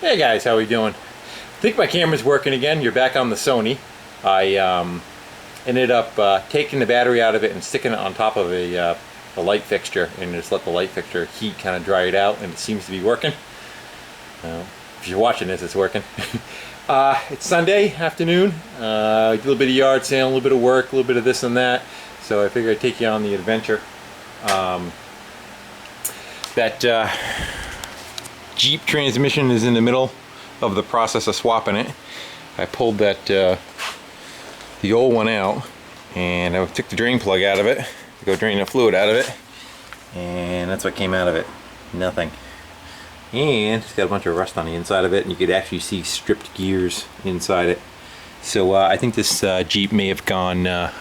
Hey guys, how we doing? I think my camera's working again. You're back on the Sony. I ended up taking the battery out of it and sticking it on top of a light fixture and just let the light fixture heat kind of dry it out, and it seems to be working. If you're watching this, it's working. It's Sunday afternoon. A little bit of yard sale, a little bit of work, a little bit of this and that. So I figured I'd take you on the adventure. That Jeep transmission is in the middle of the process of swapping it. I pulled that the old one out, and I took the drain plug out of it to go drain the fluid out of it, and that's what came out of it. Nothing. And it's got a bunch of rust on the inside of it, and you could actually see stripped gears inside it. So I think this Jeep may have gone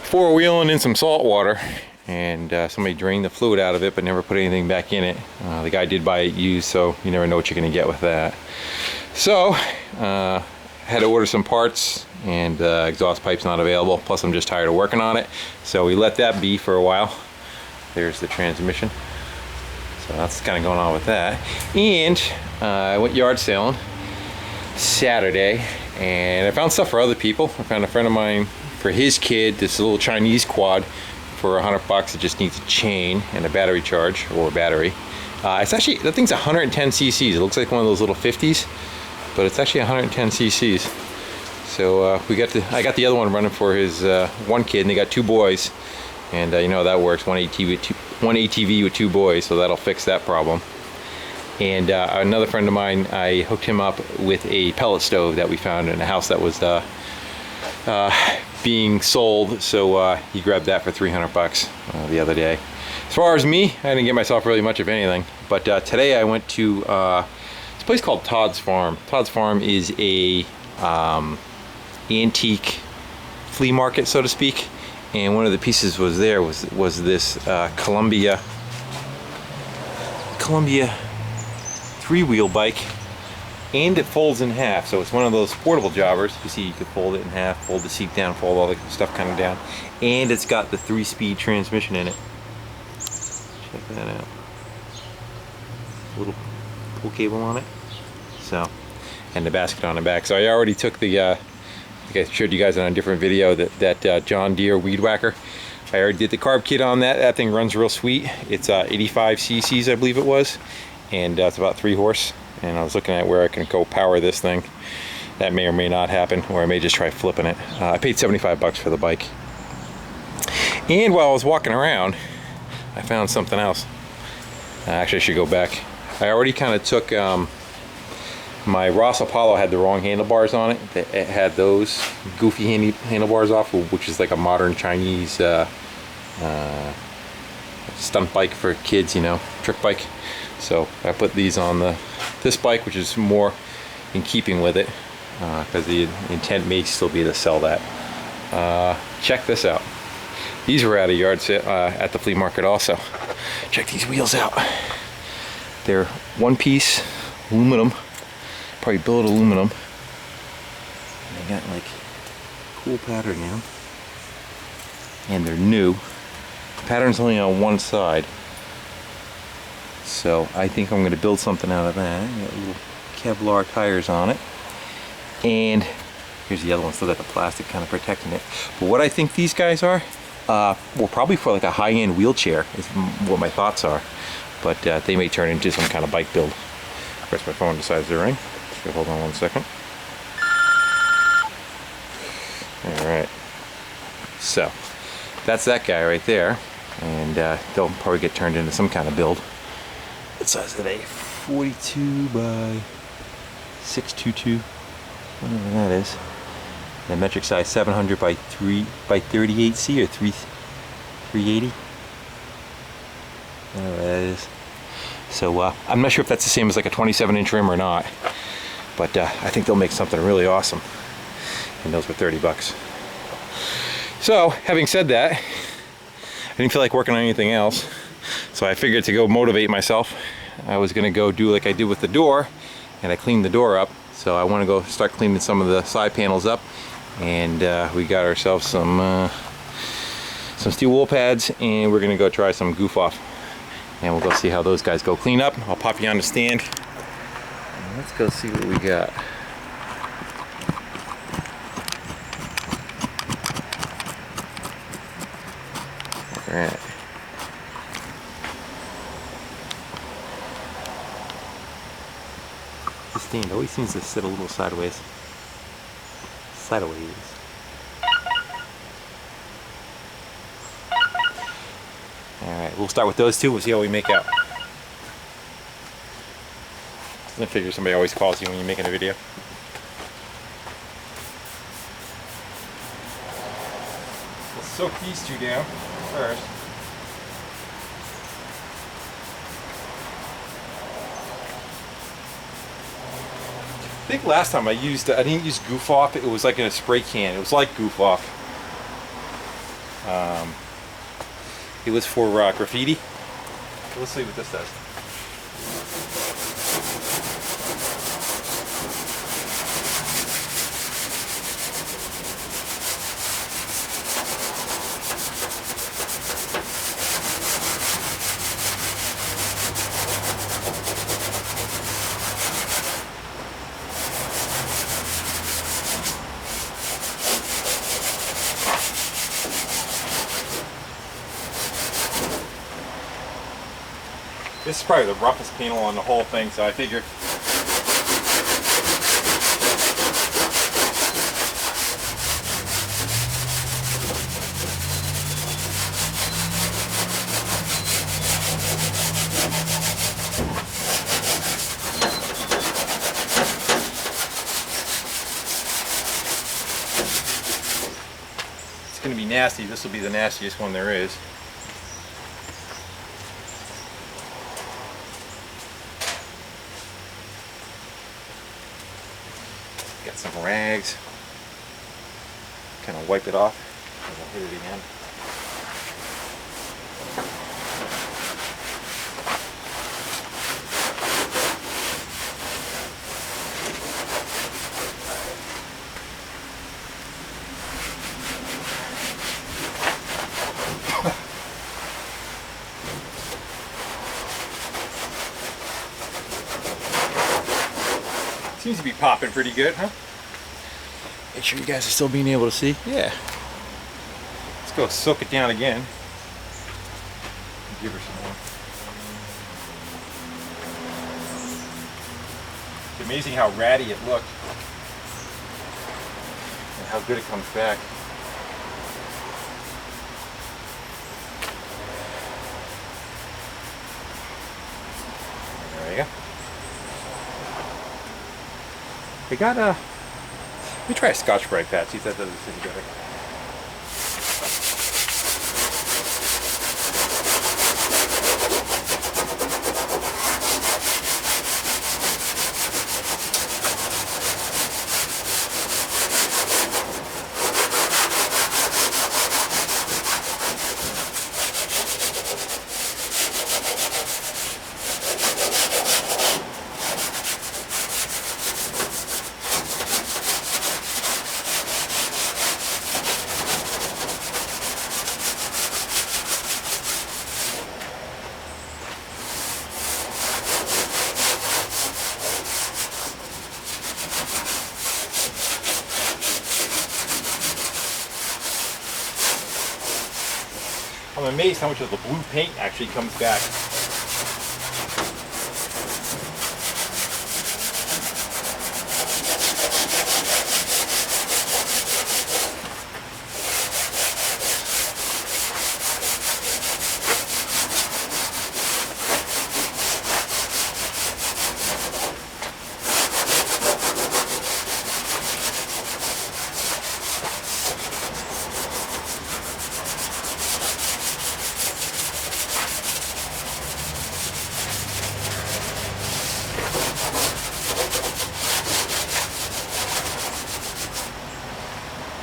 four-wheeling in some salt water, and somebody drained the fluid out of it but never put anything back in it. The guy did buy it used, so you never know what you're going to get with that. So had to order some parts, and the exhaust pipe's not available, plus I'm just tired of working on it, so we let that be for a while. There's the transmission, so that's kind of going on with that. And I went yard sailing Saturday, and I found stuff for other people. I found a friend of mine for his kid this little Chinese quad for $100. It just needs a chain and a battery charge, or a battery. It's actually, that thing's 110 cc's. It looks like one of those little 50s, but it's actually 110 cc's. So I got the other one running for his one kid, and they got two boys, and you know that works. One ATV with two boys, so that'll fix that problem. And another friend of mine, I hooked him up with a pellet stove that we found in a house that was being sold, so he grabbed that for $300 the other day. As far as me, I didn't get myself really much of anything, but today I went to this place called Todd's Farm. Todd's Farm is a antique flea market, so to speak, and one of the pieces was this Columbia three-wheel bike, and it folds in half, so it's one of those portable jobbers. You see, you can fold it in half, fold the seat down, fold all the stuff kind of down, and it's got the 3-speed transmission in it. Check that out. Little pull cable on it. So, and the basket on the back. So I already took the, I think I showed you guys on a different video, that John Deere weed whacker. I already did the carb kit on that. That thing runs real sweet. It's 85 cc's, I believe it was, and it's about 3 horse. And I was looking at where I can go power this thing. That may or may not happen, or I may just try flipping it. I paid $75 for the bike. And while I was walking around, I found something else. Actually, I should go back. I already kind of took, my Ross Apollo had the wrong handlebars on it. It had those goofy handlebars off, which is like a modern Chinese stunt bike for kids, you know, trick bike. So I put these on this bike, which is more in keeping with it, because the intent may still be to sell that. Check this out. These were at a yard sale at the flea market also. Check these wheels out. They're one-piece aluminum, probably billet aluminum. And they got like cool pattern now, and they're new. The pattern's only on one side. So I think I'm going to build something out of that. Got little Kevlar tires on it, and here's the other one. Still got the plastic kind of protecting it. But what I think these guys are, well, probably for like a high-end wheelchair is what my thoughts are. But they may turn into some kind of bike build. Of course, my phone decides to ring. So hold on one second. All right. So that's that guy right there, and they'll probably get turned into some kind of build. What size are they? 42 by 622, whatever that is. The metric size 700 by 38C or 380, whatever that is. So I'm not sure if that's the same as like a 27-inch rim or not, but I think they'll make something really awesome. And those were $30. So having said that, I didn't feel like working on anything else. So I figured to go motivate myself, I was going to go do like I did with the door, and I cleaned the door up. So I want to go start cleaning some of the side panels up, and we got ourselves some steel wool pads, and we're going to go try some goof off, and we'll go see how those guys go clean up. I'll pop you on the stand, Let's go see what we got. Alright. This stand always seems to sit a little sideways. Sideways. Alright, we'll start with those two. We'll see how we make out. I figure somebody always calls you when you're making a video. We'll soak these two down first. I think last time I didn't use Goof Off. It was like in a spray can. It was like Goof Off. It was for graffiti. Let's see what this does. This is probably the roughest panel on the whole thing, so I figure it's going to be nasty. This will be the nastiest one there is. Got some rags. Kind of wipe it off. And I'll hit it again. Seems to be popping pretty good, huh? Make sure you guys are still being able to see. Yeah. Let's go soak it down again. Give her some more. It's amazing how ratty it looked and how good it comes back. There you go. We got let me try a Scotch-Brite pad, see if that does any better. I'm amazed how much of the blue paint actually comes back.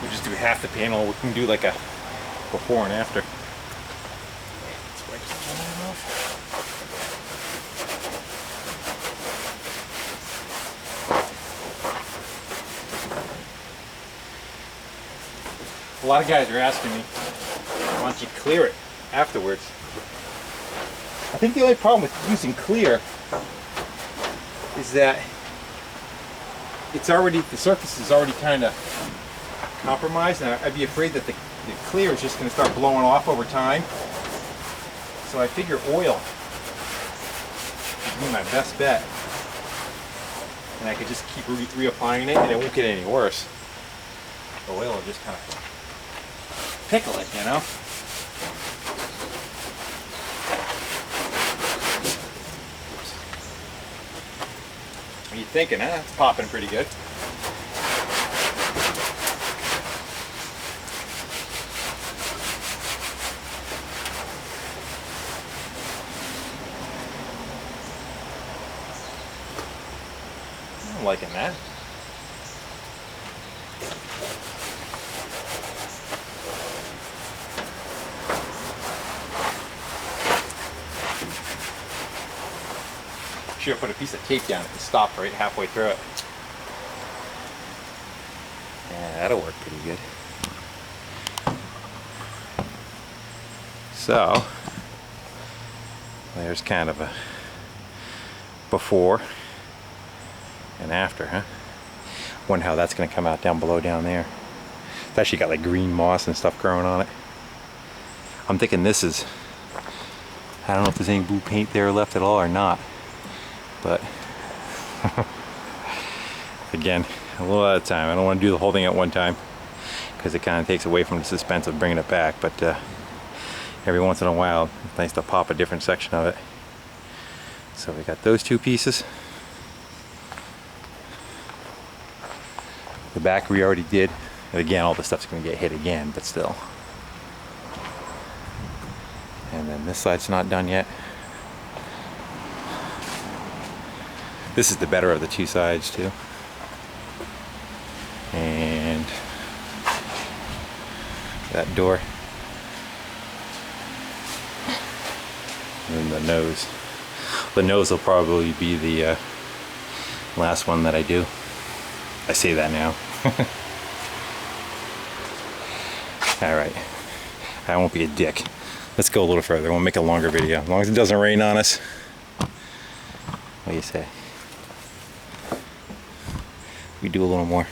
We just do half the panel. We can do like a before and after. Let's wipe some of that off. A lot of guys are asking me, why don't you clear it afterwards? I think the only problem with using clear is that it's already, the surface is already kind of compromised, and I'd be afraid that the clear is just going to start blowing off over time. So I figure oil would be my best bet. And I could just keep reapplying it and it won't get any worse. The oil will just kind of pickle it, you know? What are you thinking, huh? It's popping pretty good. I'm liking that. Should have put a piece of tape down it and stopped right halfway through it. Yeah, that'll work pretty good. So, there's kind of a before and after, huh? Wonder how that's going to come out down below down there. It's actually got like green moss and stuff growing on it. I'm thinking this is, I don't know if there's any blue paint there left at all or not, but again, a little at a time. I don't want to do the whole thing at one time because it kind of takes away from the suspense of bringing it back, but every once in a while it's nice to pop a different section of it. So we got those two pieces. The back we already did, and again all the stuff's going to get hit again, but still. And then this side's not done yet. This is the better of the two sides too. And that door. And then the nose. The nose will probably be the last one that I do. I say that now. Alright. I won't be a dick. Let's go a little further. We'll make a longer video. As long as it doesn't rain on us. What do you say? We do a little more.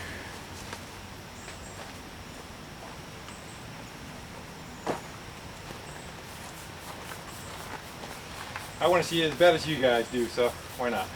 I want to see it as bad as you guys do, so why not?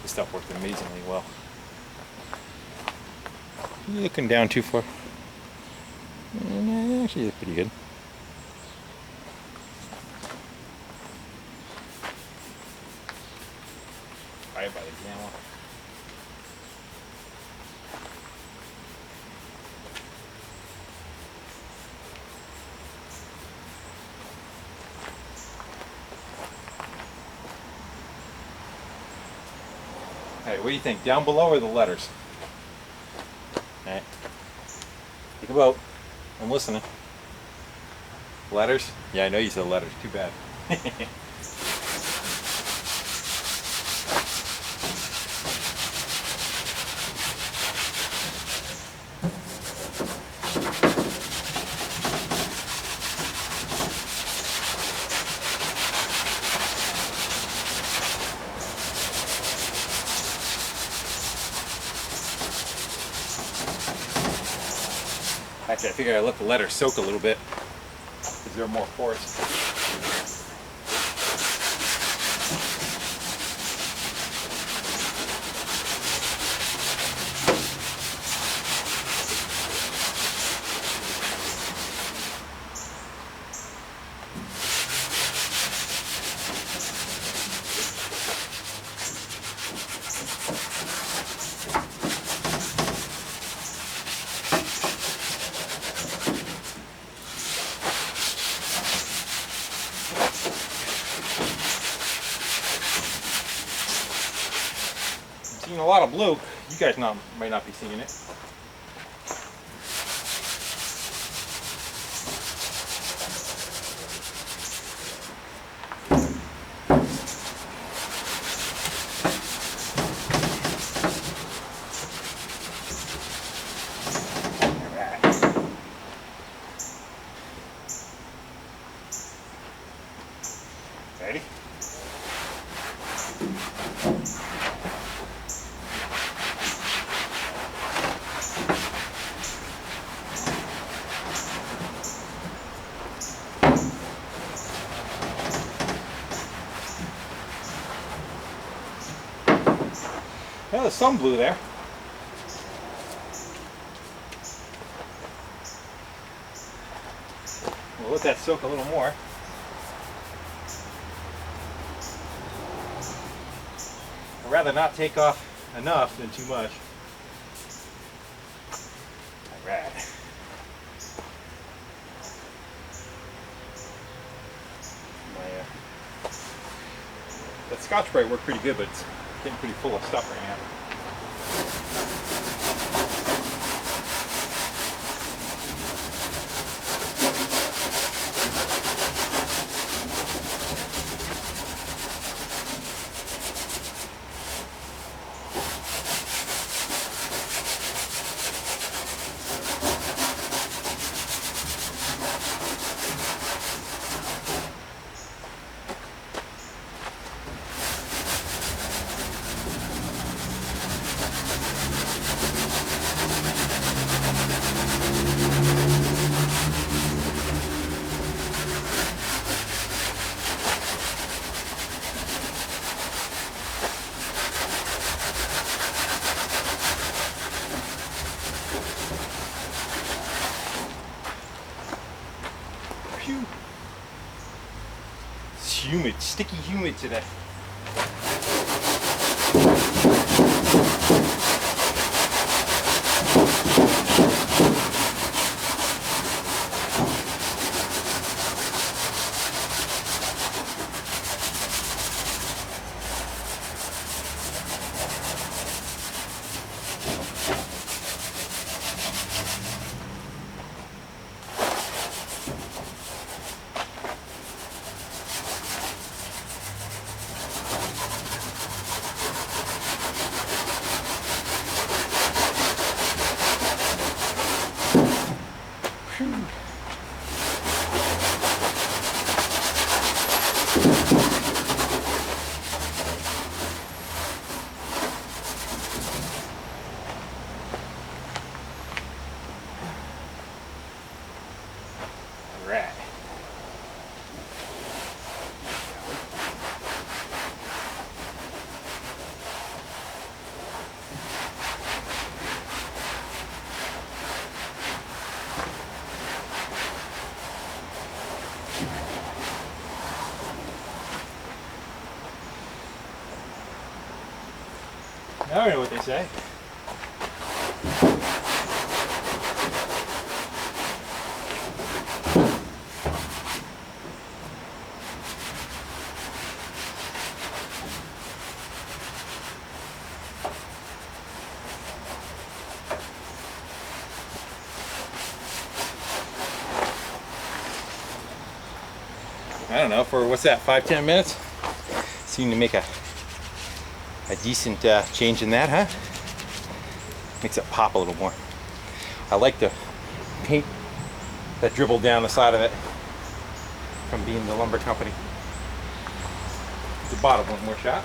This stuff worked amazingly well. Looking down too far. Actually, it's pretty good. Right by the camera. Hey, what do you think? Down below or the letters? Alright. Think about. I'm listening. Letters? Yeah, I know you said letters. Too bad. Actually, I figure I let the letters soak a little bit because they're more porous. Seeing a lot of blue. You guys might not be seeing it. Ready? Well, there's some blue there. We'll let that soak a little more. I'd rather not take off enough than too much. Alright. That Scotch-Brite worked pretty good, but it's getting pretty full of stuff right now. Phew. It's humid, sticky humid today. Right. Now I know what they say. I don't know, for what's that, 5-10 minutes? Seem to make a decent change in that, huh? Makes it pop a little more. I like the paint that dribbled down the side of it from being the lumber company. The bottom one more shot.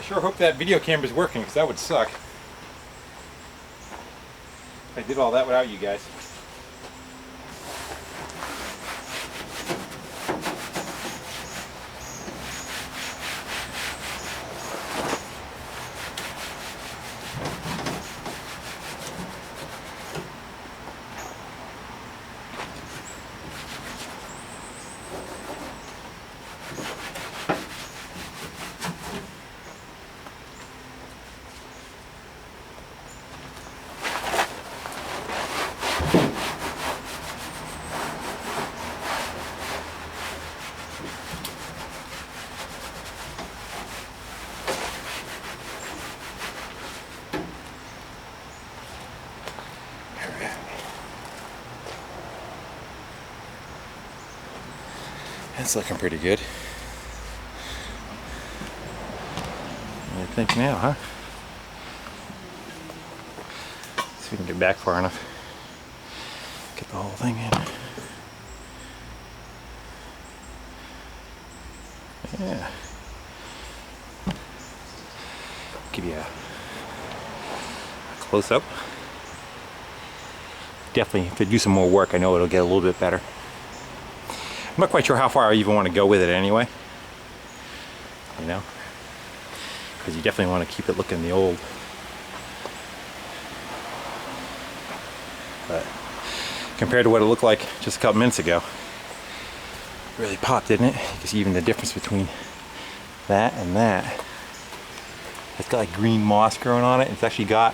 sure hope that video camera's working, because that would suck if I did all that without you guys. That's looking pretty good. What do you think now, huh? See if we can get back far enough. Get the whole thing in. Yeah. Give you a close up. Definitely, if I do some more work, I know it'll get a little bit better. I'm not quite sure how far I even want to go with it anyway. You know? Because you definitely want to keep it looking the old. But compared to what it looked like just a couple minutes ago, it really popped, didn't it? You can see even the difference between that and that. It's got like green moss growing on it. It's actually got,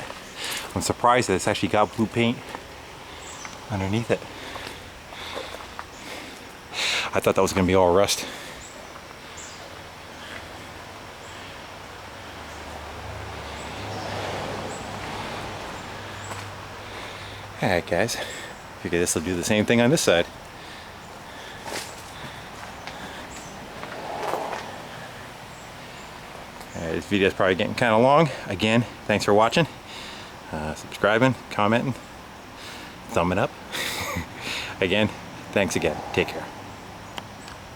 I'm surprised that it's actually got blue paint underneath it. I thought that was going to be all rust. Alright guys, figure this will do the same thing on this side. This video is probably getting kind of long. Again, thanks for watching, subscribing, commenting, thumbing up. Again, thanks again. Take care.